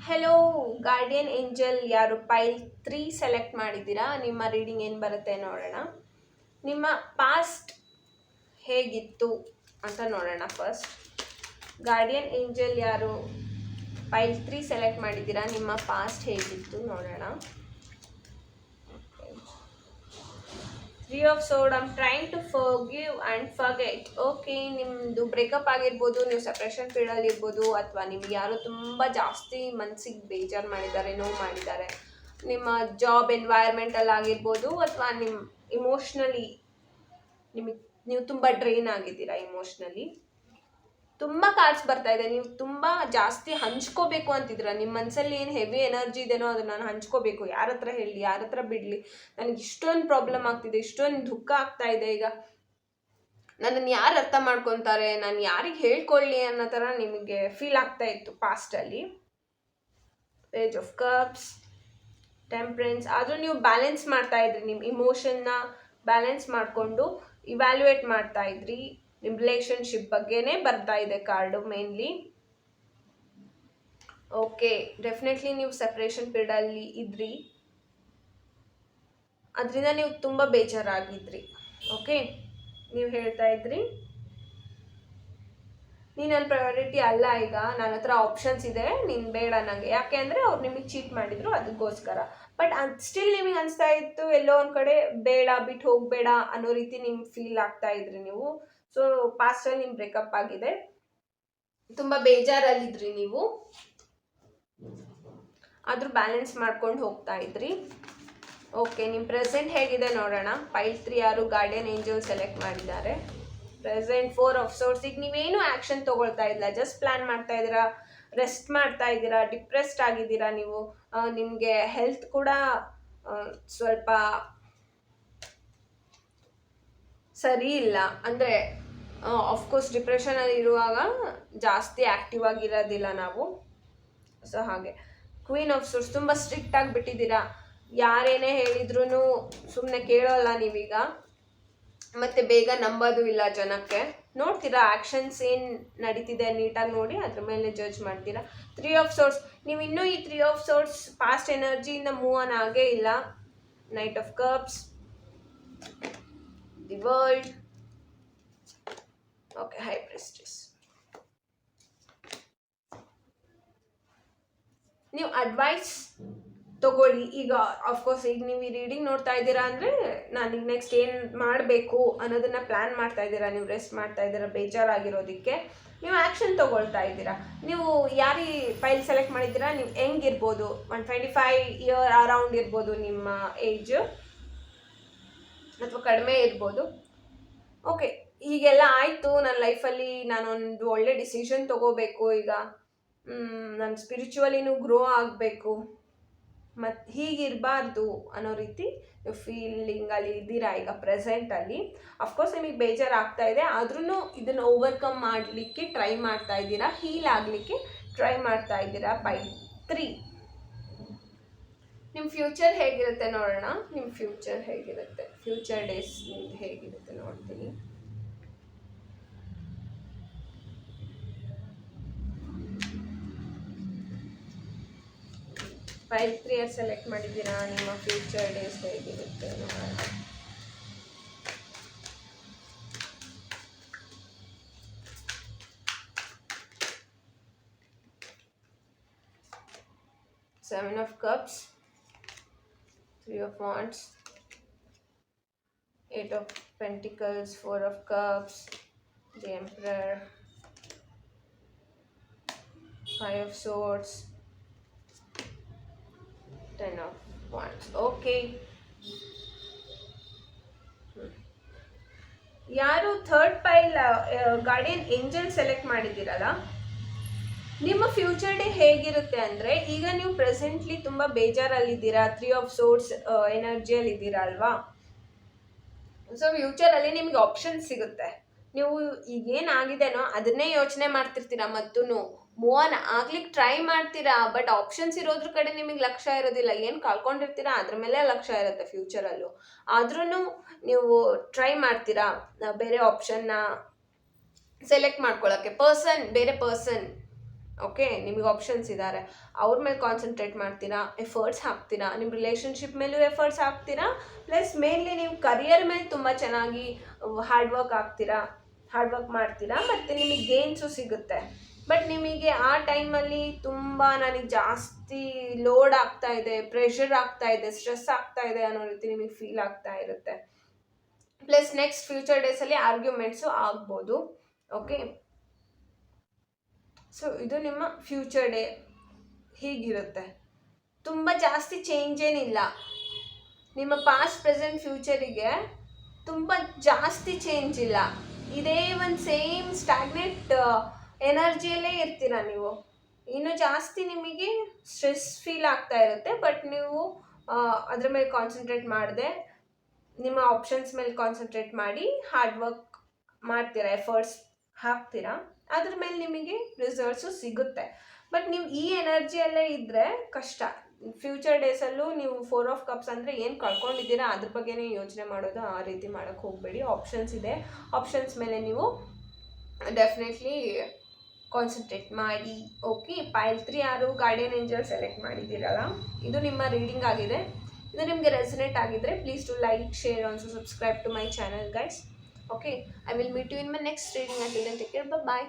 Hello guardian angel, ಯಾರು ಪೈಲ್ 3 select ಮಾಡಿದ್ದೀರಾ, ನಿಮ್ಮ ರೀಡಿಂಗ್ ಏನು ಬರುತ್ತೆ ನೋಡೋಣ. ನಿಮ್ಮ ಪಾಸ್ಟ್ ಹೇಗಿತ್ತು ಅಂತ ನೋಡೋಣ ಫಸ್ಟ್. ಗಾರ್ಡಿಯನ್ ಏಂಜಲ್ ಯಾರು ಪೈಲ್ 3 ಸೆಲೆಕ್ಟ್ ಮಾಡಿದ್ದೀರಾ, ನಿಮ್ಮ ಪಾಸ್ಟ್ ಹೇಗಿತ್ತು ನೋಡೋಣ. 3 of Swords, I'm trying to forgive and forget. Okay, ನಿಮ್ಮದು ಬ್ರೇಕಪ್ ಆಗಿರ್ಬೋದು, ನೀವು ಸೆಪ್ರೇಷನ್ ಪೀರಿಯಡಲ್ಲಿ ಇರ್ಬೋದು, ಅಥವಾ ನಿಮ್ಗೆ ಯಾರೋ ತುಂಬ ಜಾಸ್ತಿ ಮನಸ್ಸಿಗೆ ಬೇಜಾರು ಮಾಡಿದ್ದಾರೆ, ನೋವು ಮಾಡಿದ್ದಾರೆ. ನಿಮ್ಮ ಜಾಬ್ ಎನ್ವೈರ್ಮೆಂಟಲ್ಲಿ ಆಗಿರ್ಬೋದು, ಅಥವಾ ನಿಮ್ಮ ಇಮೋಷ್ನಲಿ ನೀವು ತುಂಬ ಡ್ರೈನ್ ಆಗಿದ್ದೀರಾ. ಇಮೋಷ್ನಲಿ ತುಂಬ ಕಾರ್ಡ್ಸ್ ಬರ್ತಾ ಇದೆ. ನೀವು ತುಂಬ ಜಾಸ್ತಿ ಹಂಚ್ಕೋಬೇಕು ಅಂತಿದ್ದೀರಾ. ನಿಮ್ಮ ಮನಸ್ಸಲ್ಲಿ ಏನು ಹೆವಿ ಎನರ್ಜಿ ಇದೆನೋ ಅದನ್ನು ನಾನು ಹಂಚ್ಕೋಬೇಕು. ಯಾರ ಹತ್ರ ಹೇಳಿ, ಯಾರ ಹತ್ರ ಬಿಡಲಿ, ನನಗೆ ಇಷ್ಟೊಂದು ಪ್ರಾಬ್ಲಮ್ ಆಗ್ತಿದೆ, ಇಷ್ಟೊಂದು ದುಃಖ ಆಗ್ತಾ ಇದೆ. ಈಗ ನನ್ನನ್ನು ಯಾರು ಅರ್ಥ ಮಾಡ್ಕೊತಾರೆ, ನಾನು ಯಾರಿಗೆ ಹೇಳ್ಕೊಳ್ಳಿ ಅನ್ನೋ ಥರ ನಿಮಗೆ ಫೀಲ್ ಆಗ್ತಾ ಇತ್ತು ಪಾಸ್ಟಲ್ಲಿ. Page of cups, temperance. ಆದರೂ ನೀವು ಬ್ಯಾಲೆನ್ಸ್ ಮಾಡ್ತಾ ಇದ್ರಿ, ನಿಮ್ಮ ಇಮೋಷನ್ನ ಬ್ಯಾಲೆನ್ಸ್ ಮಾಡಿಕೊಂಡು ಇವ್ಯಾಲ್ಯೂಯೇಟ್ ಮಾಡ್ತಾ ಇದ್ರಿ. ನಿಮ್ಮ ರಿಲೇಷನ್ಶಿಪ್ ಬಗ್ಗೆನೇ ಬರ್ತಾ ಇದೆ ಕಾರ್ಡು ಮೇನ್ಲಿ. ಓಕೆ, ಡೆಫಿನೆಟ್ಲಿ ನೀವು ಸೆಪ್ರೇಷನ್ ಪೀರಿಯಡಲ್ಲಿ ಇದ್ರಿ, ಅದರಿಂದ ನೀವು ತುಂಬ ಬೇಜಾರಾಗಿದ್ರಿ. ಓಕೆ, ನೀವು ಹೇಳ್ತಾ ಇದ್ರಿ ನೀನು ನನ್ನ ಪ್ರಯಾರಿಟಿ ಅಲ್ಲ, ಈಗ ನನ್ನ ಹತ್ರ ಆಪ್ಷನ್ಸ್ ಇದೆ, ನೀನು ಬೇಡ ನನಗೆ. ಯಾಕೆ ಅಂದರೆ ಅವ್ರು ನಿಮಗೆ ಚೀಟ್ ಮಾಡಿದ್ರು, ಅದಕ್ಕೋಸ್ಕರ. ಬಟ್ ಸ್ಟಿಲ್ ನಿಮಗೆ ಅನಿಸ್ತಾ ಇತ್ತು ಎಲ್ಲೋ ಒಂದು ಕಡೆ ಬೇಡ, ಬಿಟ್ಟು ಹೋಗಬೇಡ ಅನ್ನೋ ರೀತಿ ನಿಮ್ಗೆ ಫೀಲ್ ಆಗ್ತಾ ಇದ್ರಿ ನೀವು. ಸೊ ಪಾಸ್ಟಲ್ಲಿ ನಿಮ್ಮ ಬ್ರೇಕಪ್ ಆಗಿದೆ, ತುಂಬ ಬೇಜಾರಲ್ಲಿದ್ರಿ ನೀವು, ಆದರೂ ಬ್ಯಾಲೆನ್ಸ್ ಮಾಡ್ಕೊಂಡು ಹೋಗ್ತಾ ಇದ್ರಿ. ಓಕೆ, ನಿಮ್ಮ ಪ್ರೆಸೆಂಟ್ ಹೇಗಿದೆ ನೋಡೋಣ. ಪೈಲ್ 3 ಯಾರು ಗಾರ್ಡಿಯನ್ ಏಂಜಲ್ ಸೆಲೆಕ್ಟ್ ಮಾಡಿದ್ದಾರೆ. Present 4 of Swords. ಈಗ ನೀವೇನು ಆ್ಯಕ್ಷನ್ ತೊಗೊಳ್ತಾ ಇಲ್ಲ, ಜಸ್ಟ್ ಪ್ಲ್ಯಾನ್ ಮಾಡ್ತಾ ಇದ್ದೀರಾ, ರೆಸ್ಟ್ ಮಾಡ್ತಾ ಇದ್ದೀರಾ, ಡಿಪ್ರೆಸ್ಡ್ ಆಗಿದ್ದೀರಾ ನೀವು. ನಿಮಗೆ ಹೆಲ್ತ್ ಕೂಡ ಸ್ವಲ್ಪ ಸರಿ ಇಲ್ಲ. ಅಂದರೆ ಆಫ್ಕೋರ್ಸ್ ಡಿಪ್ರೆಷನಲ್ಲಿ ಇರುವಾಗ ಜಾಸ್ತಿ ಆ್ಯಕ್ಟಿವ್ ಆಗಿರೋದಿಲ್ಲ ನಾವು. ಸೊ ಹಾಗೆ ಕ್ವೀನ್ ಆಫ್ ಸೋರ್ಸ್, ತುಂಬ ಸ್ಟ್ರಿಕ್ಟ್ ಆಗಿಬಿಟ್ಟಿದ್ದೀರಾ. ಯಾರೇನೇ ಹೇಳಿದ್ರೂ ಸುಮ್ಮನೆ ಕೇಳೋಲ್ಲ ನೀವೀಗ, ಮತ್ತು ಬೇಗ ನಂಬೋದು ಇಲ್ಲ ಜನಕ್ಕೆ. ನೋಡ್ತೀರಾ ಆ್ಯಕ್ಷನ್ಸ್ ಏನು ನಡೀತಿದೆ ನೀಟಾಗಿ ನೋಡಿ, ಅದ್ರ ಮೇಲೆ ಜಡ್ಜ್ ಮಾಡ್ತೀರಾ. 3 of Swords, ನೀವು ಇನ್ನೂ ಈ 3 of Swords ಪಾಸ್ಟ್ ಎನರ್ಜಿಯಿಂದ ಮೂವ್ ಆನ್ ಆಗೇ ಇಲ್ಲ. Knight of cups, the world. Okay, high priestess. ನೀವು ಅಡ್ವೈಸ್ ತಗೊಳ್ಳಿ. ಈಗ ಆಫ್ಕೋರ್ಸ್ ಈಗ ನೀವು ಈ ರೀಡಿಂಗ್ ನೋಡ್ತಾ ಇದ್ದೀರಾ ಅಂದರೆ ನಾನೀಗ ನೆಕ್ಸ್ಟ್ ಏನು ಮಾಡಬೇಕು ಅನ್ನೋದನ್ನು ಪ್ಲ್ಯಾನ್ ಮಾಡ್ತಾ ಇದ್ದೀರಾ. ನೀವು ರೆಸ್ಟ್ ಮಾಡ್ತಾ ಇದ್ದೀರಾ ಬೇಜಾರಾಗಿರೋದಕ್ಕೆ, ನೀವು ಆ್ಯಕ್ಷನ್ ತೊಗೊಳ್ತಾ ಇದ್ದೀರಾ. ನೀವು ಯಾರೀ ಫೈಲ್ ಸೆಲೆಕ್ಟ್ ಮಾಡಿದ್ದೀರಾ, ನೀವು ಹೆಂಗಿರ್ಬೋದು, 125 year ಅರೌಂಡ್ ಇರ್ಬೋದು ನಿಮ್ಮ ಏಜ್, ಅಥವಾ ಕಡಿಮೆ ಇರ್ಬೋದು. ಓಕೆ, ಹೀಗೆಲ್ಲ ಆಯಿತು ನನ್ನ ಲೈಫಲ್ಲಿ, ನಾನೊಂದು ಒಳ್ಳೆ ಡಿಸಿಷನ್ ತೊಗೋಬೇಕು. ಈಗ ನಾನು ಸ್ಪಿರಿಚುವಲಿನೂ ಗ್ರೋ ಆಗಬೇಕು, ಮತ್ತು ಹೀಗಿರಬಾರ್ದು ಅನ್ನೋ ರೀತಿ ನೀವು ಫೀಲಿಂಗಲ್ಲಿ ಇದ್ದೀರಾ ಈಗ ಪ್ರೆಸೆಂಟಲ್ಲಿ. ಅಫ್ಕೋರ್ಸ್ ನಿಮಗೆ ಬೇಜಾರಾಗ್ತಾ ಇದೆ, ಆದ್ರೂ ಇದನ್ನು ಓವರ್ಕಮ್ ಮಾಡಲಿಕ್ಕೆ ಟ್ರೈ ಮಾಡ್ತಾ ಇದ್ದೀರಾ, ಹೀಲ್ ಆಗಲಿಕ್ಕೆ ಟ್ರೈ ಮಾಡ್ತಾ ಇದ್ದೀರಾ. ಬೈ 3 ನಿಮ್ಮ ಫ್ಯೂಚರ್ ಹೇಗಿರುತ್ತೆ ನೋಡೋಣ. ನಿಮ್ಮ ಫ್ಯೂಚರ್ ಹೇಗಿರುತ್ತೆ, ಫ್ಯೂಚರ್ ಡೇಸ್ ನಿಮ್ದು ಹೇಗಿರುತ್ತೆ ನೋಡ್ತೀನಿ. ಫೈಲ್ 3 ಸೆಲೆಕ್ಟ್ ಮಾಡಿದ್ದೀರಾ. ನಿಮ್ಮ ಫ್ಯೂಚರ್ ಡೇಸ್ ಹೇಗಿರುತ್ತೆ ನೋಡೋಣ. Seven of Cups, 3 of Wands, 8 of Pentacles, 4 of Cups, the Emperor, 5 of Swords, 10 of Wands. Okay. ಯಾರು ಥರ್ಡ್ ಪೈಲ್ ಗಾರ್ಡಿಯನ್ ಏಂಜಲ್ ಸೆಲೆಕ್ಟ್ ಮಾಡಿದ್ದೀರಲ್ಲ, ನಿಮ್ಮ ಫ್ಯೂಚರ್ ಡೇ ಹೇಗಿರುತ್ತೆ ಅಂದರೆ, ಈಗ ನೀವು ಪ್ರೆಸೆಂಟ್ಲಿ ತುಂಬ ಬೇಜಾರಲ್ಲಿದ್ದೀರಾ, 3 ಆಫ್ ಸೋರ್ಸ್ ಎನರ್ಜಿಯಲ್ಲಿ ಇದ್ದೀರಾ ಅಲ್ವಾ. ಸೊ ಫ್ಯೂಚರಲ್ಲಿ ನಿಮಗೆ ಆಪ್ಷನ್ ಸಿಗುತ್ತೆ. ನೀವು ಈಗೇನಾಗಿದೆನೋ ಅದನ್ನೇ ಯೋಚನೆ ಮಾಡ್ತಿರ್ತೀರಾ, ಮತ್ತು ಮೂವ್ ಆನ್ ಆಗ್ಲಿಕ್ಕೆ ಟ್ರೈ ಮಾಡ್ತೀರಾ. ಬಟ್ ಆಪ್ಷನ್ಸ್ ಇರೋದ್ರ ಕಡೆ ನಿಮಗೆ ಲಕ್ಷ್ಯ ಇರೋದಿಲ್ಲ, ಏನು ಕಳ್ಕೊಂಡಿರ್ತೀರಾ ಅದ್ರ ಮೇಲೆ ಲಕ್ಷ್ಯ ಇರುತ್ತೆ ಫ್ಯೂಚರಲ್ಲೂ. ಆದ್ರೂ ನೀವು ಟ್ರೈ ಮಾಡ್ತೀರಾ ಬೇರೆ ಆಪ್ಷನ್ನ ಸೆಲೆಕ್ಟ್ ಮಾಡ್ಕೊಳ್ಳೋಕ್ಕೆ. ಬೇರೆ ಪರ್ಸನ್ ಓಕೆ, ನಿಮಗೆ ಆಪ್ಷನ್ಸ್ ಇದ್ದಾರೆ, ಅವ್ರ ಮೇಲೆ ಕಾನ್ಸಂಟ್ರೇಟ್ ಮಾಡ್ತೀರಾ, ಎಫರ್ಟ್ಸ್ ಹಾಕ್ತೀರಾ, ನಿಮ್ಮ ರಿಲೇಷನ್ಶಿಪ್ ಮೇಲೂ ಎಫರ್ಟ್ಸ್ ಹಾಕ್ತೀರಾ. ಪ್ಲಸ್ ಮೇನ್ಲಿ ನೀವು ಕರಿಯರ್ ಮೇಲೆ ತುಂಬ ಚೆನ್ನಾಗಿ ಹಾರ್ಡ್ ವರ್ಕ್ ಮಾಡ್ತೀರಾ, ಮತ್ತು ನಿಮಗೆ ಗೇನ್ಸು ಸಿಗುತ್ತೆ. ಬಟ್ ನಿಮಗೆ ಆ ಟೈಮಲ್ಲಿ ತುಂಬ ನನಗೆ ಜಾಸ್ತಿ ಲೋಡ್ ಆಗ್ತಾ ಇದೆ, ಪ್ರೆಷರ್ ಆಗ್ತಾ ಇದೆ, ಸ್ಟ್ರೆಸ್ ಆಗ್ತಾ ಇದೆ ಅನ್ನೋ ರೀತಿ ನಿಮಗೆ ಫೀಲ್ ಆಗ್ತಾ ಇರುತ್ತೆ. ಪ್ಲಸ್ ನೆಕ್ಸ್ಟ್ ಫ್ಯೂಚರ್ ಡೇಸಲ್ಲಿ ಆರ್ಗ್ಯುಮೆಂಟ್ಸು ಆಗ್ಬೋದು. ಓಕೆ, ಸೊ ಇದು ನಿಮ್ಮ ಫ್ಯೂಚರ್ ಡೇ ಹೀಗಿರುತ್ತೆ. ತುಂಬ ಜಾಸ್ತಿ ಚೇಂಜ್ ಏನಿಲ್ಲ, ನಿಮ್ಮ ಪಾಸ್ಟ್ ಪ್ರೆಸೆಂಟ್ ಫ್ಯೂಚರಿಗೆ ತುಂಬ ಜಾಸ್ತಿ ಚೇಂಜ್ ಇಲ್ಲ. ಇದೇ ಒಂದು ಸೇಮ್ ಸ್ಟಾಗ್ನೆಟ್ ಎನರ್ಜಿಯಲ್ಲೇ ಇರ್ತೀರ ನೀವು. ಇನ್ನು ಜಾಸ್ತಿ ನಿಮಗೆ ಸ್ಟ್ರೆಸ್ ಫೀಲ್ ಆಗ್ತಾ ಇರುತ್ತೆ, ಬಟ್ ನೀವು ಅದ್ರ ಮೇಲೆ ಕಾನ್ಸಂಟ್ರೇಟ್ ಮಾಡದೆ ನಿಮ್ಮ ಆಪ್ಷನ್ಸ್ ಮೇಲೆ ಕಾನ್ಸಂಟ್ರೇಟ್ ಮಾಡಿ ಹಾರ್ಡ್ ವರ್ಕ್ ಮಾಡ್ತೀರಾ, ಎಫರ್ಟ್ಸ್ ಹಾಕ್ತೀರಾ, ಅದ್ರ ಮೇಲೆ ನಿಮಗೆ ರಿಸಲ್ಟ್ಸು ಸಿಗುತ್ತೆ. ಬಟ್ ನೀವು ಈ ಎನರ್ಜಿಯಲ್ಲೇ ಇದ್ದರೆ ಕಷ್ಟ. ಫ್ಯೂಚರ್ ಡೇಸಲ್ಲೂ ನೀವು 4 ಆಫ್ ಕಪ್ಸ್ ಅಂದರೆ ಏನು ಕಳ್ಕೊಂಡಿದ್ದೀರಾ ಅದ್ರ ಬಗ್ಗೆನೇ ಯೋಚನೆ ಮಾಡೋದು, ಆ ರೀತಿ ಮಾಡೋಕ್ಕೆ ಹೋಗಬೇಡಿ. ಆಪ್ಷನ್ಸ್ ಇದೆ, ಆಪ್ಷನ್ಸ್ ಮೇಲೆ ನೀವು ಡೆಫಿನೆಟ್ಲಿ ಕಾನ್ಸಂಟ್ರೇಟ್ ಮಾಡಿ. ಓಕೆ, ಪೈಲ್ 3 ಯಾರು ಗಾರ್ಡಿಯನ್ ಏಂಜಲ್ ಸೆಲೆಕ್ಟ್ ಮಾಡಿದ್ದೀರಲ್ಲ, ಇದು ನಿಮ್ಮ ರೀಡಿಂಗ್ ಆಗಿದೆ. ಇದು ನಿಮಗೆ ರೆಸನೇಟ್ ಆಗಿದ್ದರೆ please to like, share, also subscribe to my channel guys. Okay, I will meet you in my next reading. Until then, take care. Bye bye.